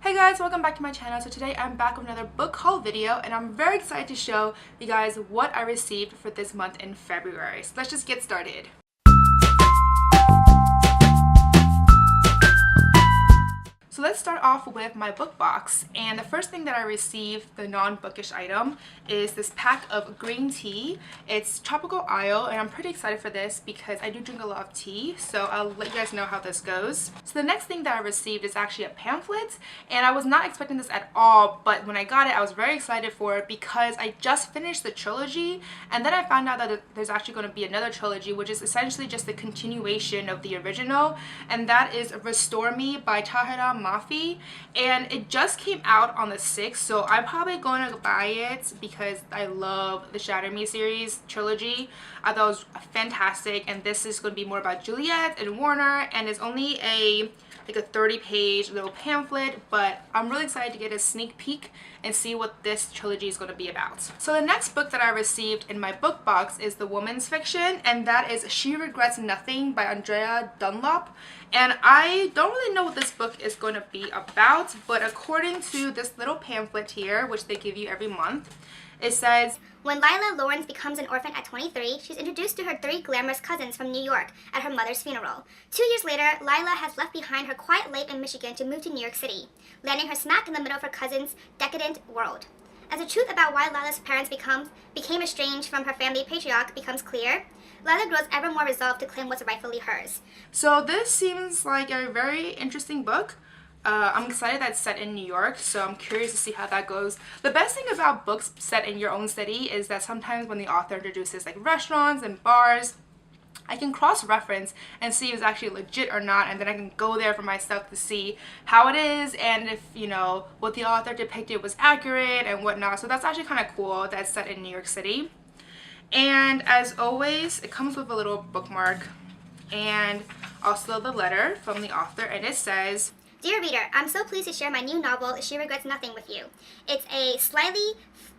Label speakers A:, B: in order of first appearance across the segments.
A: Hey guys, welcome back to my channel. So today I'm back with another book haul video and I'm very excited to show you guys what I received for this month in February. So let's just get started. So let's start off with my book box, and the first thing that I received, the non-bookish item, is this pack of green tea. It's Tropical Isle, and I'm pretty excited for this because I do drink a lot of tea, so I'll let you guys know how this goes. So the next thing that I received is actually a pamphlet, and I was not expecting this at all, but when I got it I was very excited for it because I just finished the trilogy, and then I found out that there's actually going to be another trilogy, which is essentially just the continuation of the original, and that is Restore Me by Tahira Mafi, and it just came out on the 6th, so I'm probably going to buy it because I love the Shatter Me series trilogy. I thought it was fantastic, and this is going to be more about Juliet and Warner, and it's only a 30-page little pamphlet, but I'm really excited to get a sneak peek and see what this trilogy is going to be about. So the next book that I received in my book box is the woman's fiction, and that is She Regrets Nothing by Andrea Dunlop. And I don't really know what this book is going to be about, but according to this little pamphlet here, which they give you every month, it says,
B: when Lila Lawrence becomes an orphan at 23, she's introduced to her 3 glamorous cousins from New York at her mother's funeral. 2 years later, Lila has left behind her quiet life in Michigan to move to New York City, landing her smack in the middle of her cousins' decadent world. As the truth about why Lila's parents became estranged from her family patriarch becomes clear, Lila grows ever more resolved to claim what's rightfully hers.
A: So this seems like a very interesting book. I'm excited that it's set in New York, so I'm curious to see how that goes. The best thing about books set in your own city is that sometimes when the author introduces like restaurants and bars, I can cross-reference and see if it's actually legit or not, and then I can go there for myself to see how it is and if, you know, what the author depicted was accurate and whatnot. So that's actually kind of cool that it's set in New York City. And as always, it comes with a little bookmark and also the letter from the author, and it says,
B: Dear reader, I'm so pleased to share my new novel, She Regrets Nothing, with you. It's a slightly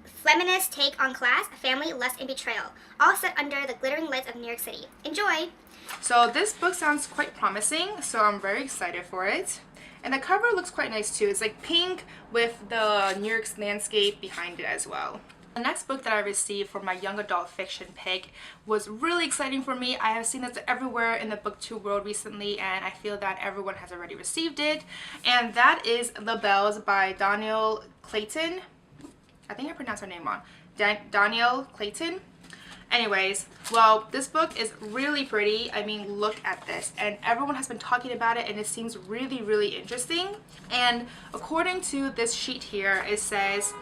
B: feminist take on class, family, lust, and betrayal, all set under the glittering lights of New York City. Enjoy!
A: So this book sounds quite promising, so I'm very excited for it. And the cover looks quite nice too. It's like pink with the New York's landscape behind it as well. The next book that I received for my young adult fiction pick was really exciting for me. I have seen this everywhere in the booktube world recently, and I feel that everyone has already received it. And that is The Bells by Danielle Clayton. I think I pronounced her name wrong. Danielle Clayton. Anyways, well, this book is really pretty. I mean, look at this. And everyone has been talking about it, and it seems really, really interesting. And according to this sheet here, it says,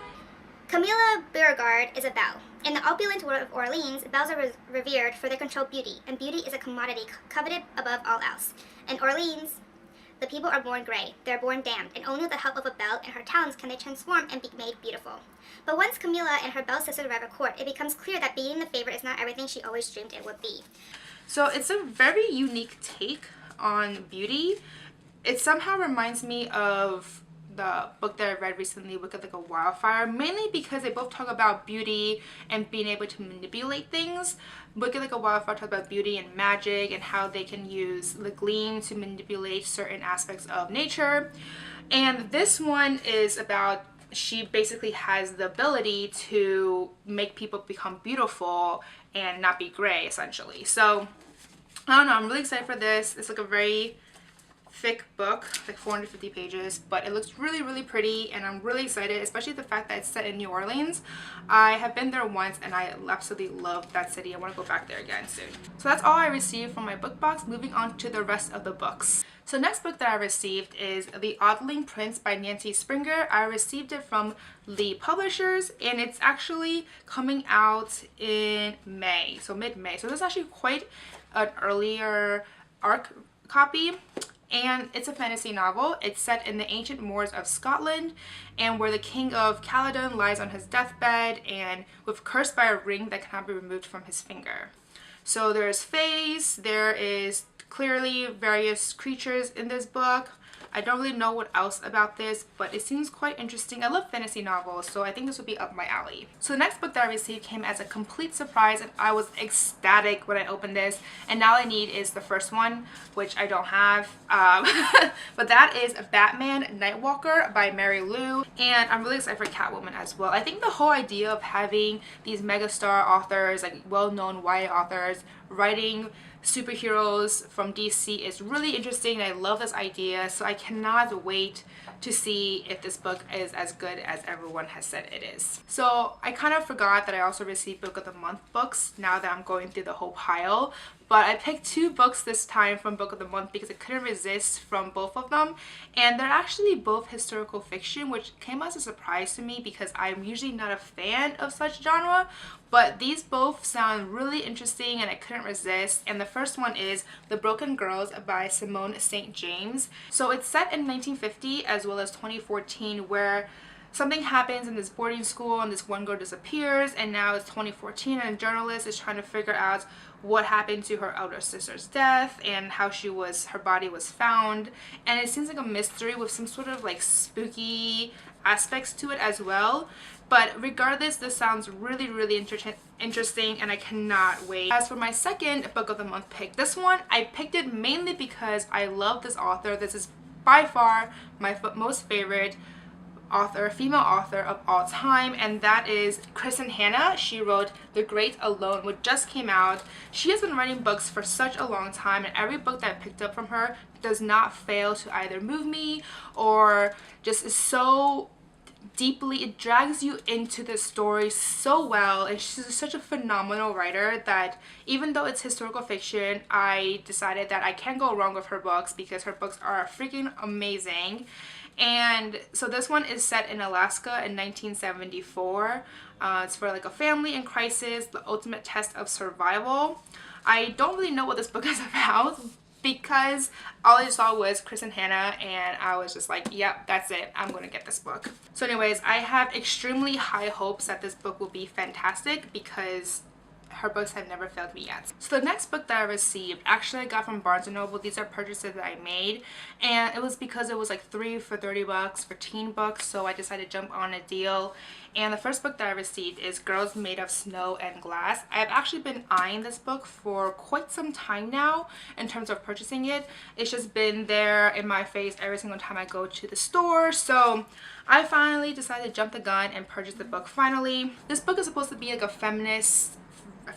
B: Camilla Beauregard is a belle. In the opulent world of Orleans, belles are revered for their controlled beauty, and beauty is a commodity coveted above all else. In Orleans, the people are born gray, they're born damned, and only with the help of a belle and her talents can they transform and be made beautiful. But once Camilla and her belle sisters arrive at court, it becomes clear that being the favorite is not everything she always dreamed it would be.
A: So it's a very unique take on beauty. It somehow reminds me of the book that I read recently, Wicked Like a Wildfire, mainly because they both talk about beauty and being able to manipulate things. Wicked Like a Wildfire talks about beauty and magic and how they can use the gleam to manipulate certain aspects of nature. And this one is about, she basically has the ability to make people become beautiful and not be gray, essentially. So I don't know, I'm really excited for this. It's like a very thick book, like 450 pages, but it looks really, really pretty, and I'm really excited, especially the fact that it's set in New Orleans. I have been there once and I absolutely love that city. I want to go back there again soon. So that's all I received from my book box. Moving on to the rest of the books. So next book that I received is The Oddling Prince by Nancy Springer. I received it from Lee Publishers, and it's actually coming out in May, so mid-May. So this is actually quite an earlier ARC copy. And it's a fantasy novel. It's set in the ancient moors of Scotland, and where the king of Caledon lies on his deathbed and with cursed by a ring that cannot be removed from his finger. So there's fays, there is clearly various creatures in this book. I don't really know what else about this, but it seems quite interesting. I love fantasy novels, so I think this would be up my alley. So the next book that I received came as a complete surprise, and I was ecstatic when I opened this. And now all I need is the first one, which I don't have. But that is Batman Nightwalker by Mary Lou, and I'm really excited for Catwoman as well. I think the whole idea of having these megastar authors, like well-known YA authors, writing superheroes from DC is really interesting, and I love this idea, so I cannot wait to see if this book is as good as everyone has said it is. So I kind of forgot that I also received Book of the Month books now that I'm going through the whole pile, but I picked 2 books this time from Book of the Month because I couldn't resist from both of them, and they're actually both historical fiction, which came as a surprise to me because I'm usually not a fan of such genre, but these both sound really interesting and I couldn't resist. And the first one is The Broken Girls by Simone St. James. So it's set in 1950 as well as 2014, where something happens in this boarding school and this one girl disappears, and now it's 2014 and a journalist is trying to figure out what happened to her elder sister's death and how her body was found. And it seems like a mystery with some sort of like spooky aspects to it as well. But regardless, this sounds really, really interesting, and I cannot wait. As for my second Book of the Month pick, this one I picked it mainly because I love this author. This is by far my most favorite author, female author of all time, and that is Kristen Hanna. She wrote The Great Alone, which just came out. She has been writing books for such a long time, and every book that I picked up from her does not fail to either move me or just is so deeply, it drags you into the story so well, and she's such a phenomenal writer that even though it's historical fiction, I decided that I can't go wrong with her books because her books are freaking amazing. And so this one is set in Alaska in 1974. It's for like a family in crisis, the ultimate test of survival. I don't really know what this book is about because all I saw was Kristen Hanna, and I was just like, yep, that's it, I'm gonna get this book. So anyways, I have extremely high hopes that this book will be fantastic because her books have never failed me yet. So the next book that I received, actually I got from Barnes & Noble. These are purchases that I made, and it was because it was like 3 for $30 for teen books, so I decided to jump on a deal. And the first book that I received is Girls Made of Snow and Glass. I've actually been eyeing this book for quite some time now in terms of purchasing it. It's just been there in my face every single time I go to the store, so I finally decided to jump the gun and purchase the book finally. This book is supposed to be like a feminist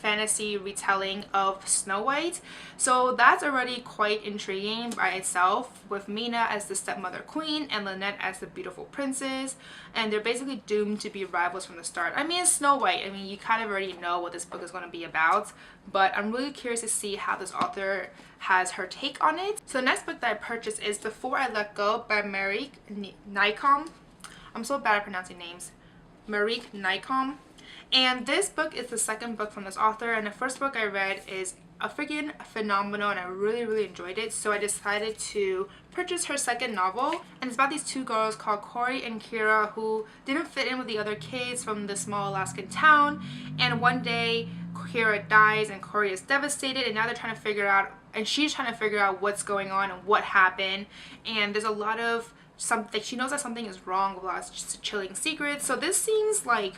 A: fantasy retelling of Snow White, so that's already quite intriguing by itself, with Mina as the stepmother queen and Lynette as the beautiful princess, and they're basically doomed to be rivals from the start. I mean, it's Snow White, I mean, you kind of already know what this book is going to be about, but I'm really curious to see how this author has her take on it. So the next book that I purchased is Before I Let Go by Marique Nycom. I'm so bad at pronouncing names. Marique Nycom. And this book is the second book from this author, and the first book I read is a freaking phenomenal, and I really enjoyed it, so I decided to purchase her second novel. And it's about these 2 girls called Corey and Kira who didn't fit in with the other kids from the small Alaskan town, and one day Kira dies and Corey is devastated, and now they're trying to figure out, and she's trying to figure out what's going on and what happened, and there's a lot of something, she knows that something is wrong with lots of just chilling secrets. So this seems like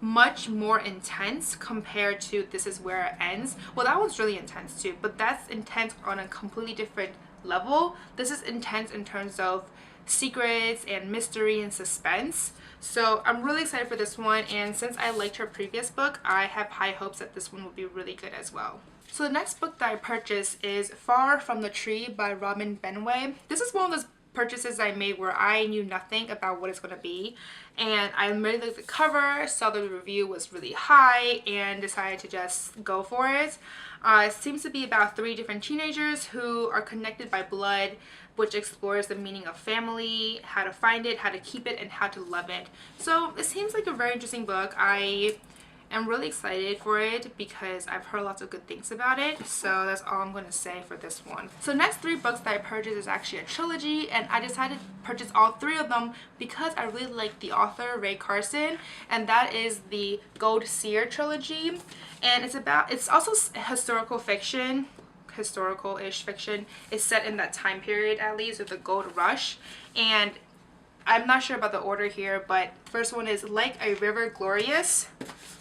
A: much more intense compared to This Is Where It Ends. Well, that one's really intense too, but that's intense on a completely different level. This is intense in terms of secrets and mystery and suspense. So I'm really excited for this one, and since I liked her previous book, I have high hopes that this one will be really good as well. So the next book that I purchased is Far From the Tree by Robin Benway. This is one of those purchases I made where I knew nothing about what it's going to be, and I really looked at the cover, saw the review was really high, and decided to just go for it. It seems to be about 3 different teenagers who are connected by blood, which explores the meaning of family, how to find it, how to keep it, and how to love it. So it seems like a very interesting book. I am really excited for it because I've heard lots of good things about it, so that's all I'm going to say for this one. So the next 3 books that I purchased is actually a trilogy, and I decided to purchase all 3 of them because I really like the author Ray Carson, and that is the Gold Seer trilogy, and it's also historical fiction. historical-ish fiction. It's set in that time period, at least, with the gold rush. And I'm not sure about the order here, but the first one is Like a River Glorious.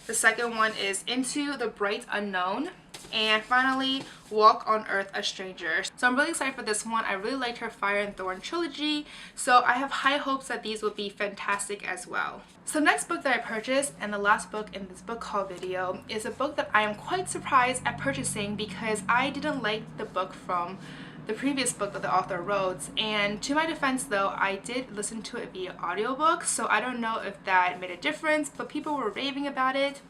A: The second one is Into the Bright Unknown. And finally, Walk on Earth a Stranger. So I'm really excited for this one. I really liked her Fire and Thorn trilogy, so I have high hopes that these will be fantastic as well. So next book that I purchased, and the last book in this book haul video, is a book that I am quite surprised at purchasing because I didn't like the book from the previous book that the author wrote. And to my defense though, I did listen to it via audiobook, so I don't know if that made a difference, but people were raving about it.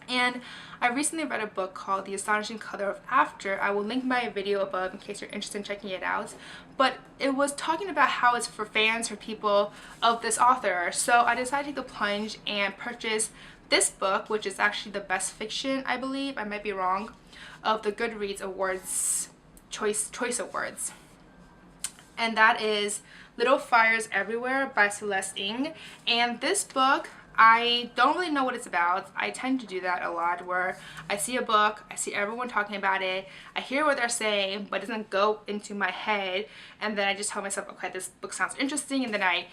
A: And I recently read a book called The Astonishing Color of After. I will link my video above in case you're interested in checking it out. But it was talking about how it's for fans, for people of this author. So I decided to take the plunge and purchase this book, which is actually the best fiction, I believe, I might be wrong, of the Goodreads Awards, Choice Awards. And that is Little Fires Everywhere by Celeste Ng. And this book, I don't really know what it's about. I tend to do that a lot where I see a book, I see everyone talking about it, I hear what they're saying, but it doesn't go into my head, and then I just tell myself, okay, this book sounds interesting, and then I,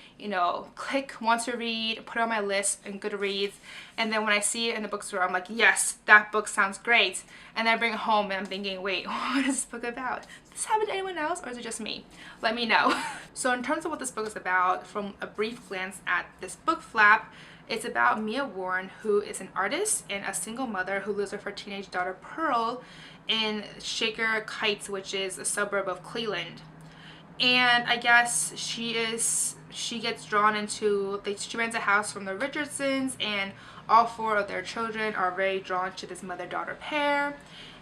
A: click want to read, put it on my list in Goodreads, and then when I see it in the bookstore, I'm like, yes, that book sounds great, and then I bring it home and I'm thinking, wait, what is this book about? Does this happen to anyone else, or is it just me? Let me know. So in terms of what this book is about, from a brief glance at this book flap, it's about Mia Warren, who is an artist and a single mother who lives with her teenage daughter Pearl in Shaker Heights, which is a suburb of Cleveland. And I guess she gets drawn into, she rents a house from the Richardsons, and all four of their children are very drawn to this mother-daughter pair.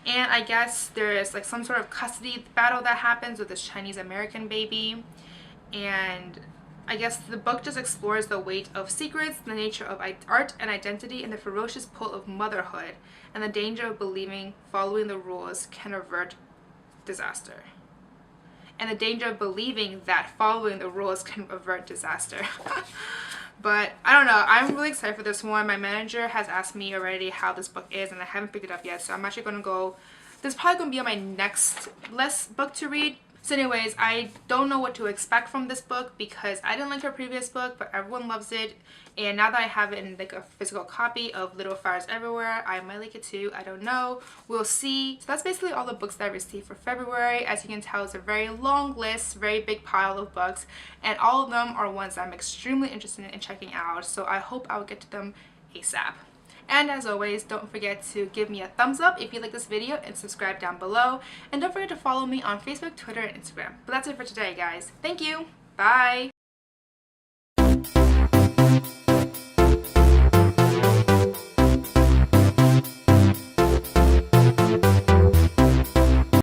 A: And I guess there is like some sort of custody battle that happens with this Chinese American baby. And I guess the book just explores the weight of secrets, the nature of art and identity, and the ferocious pull of motherhood, and the danger of believing following the rules can avert disaster. And the danger of believing that following the rules can avert disaster. But I don't know, I'm really excited for this one. My manager has asked me already how this book is, and I haven't picked it up yet, so I'm actually going to go, this is probably going to be on my next list book to read. So anyways, I don't know what to expect from this book because I didn't like her previous book, but everyone loves it. And now that I have it in like a physical copy of Little Fires Everywhere, I might like it too. I don't know. We'll see. So that's basically all the books that I received for February. As you can tell, it's a very long list, very big pile of books. And all of them are ones I'm extremely interested in checking out. So I hope I'll get to them ASAP. And as always, don't forget to give me a thumbs up if you like this video and subscribe down below. And don't forget to follow me on Facebook, Twitter, and Instagram. But that's it for today, guys. Thank you. Bye.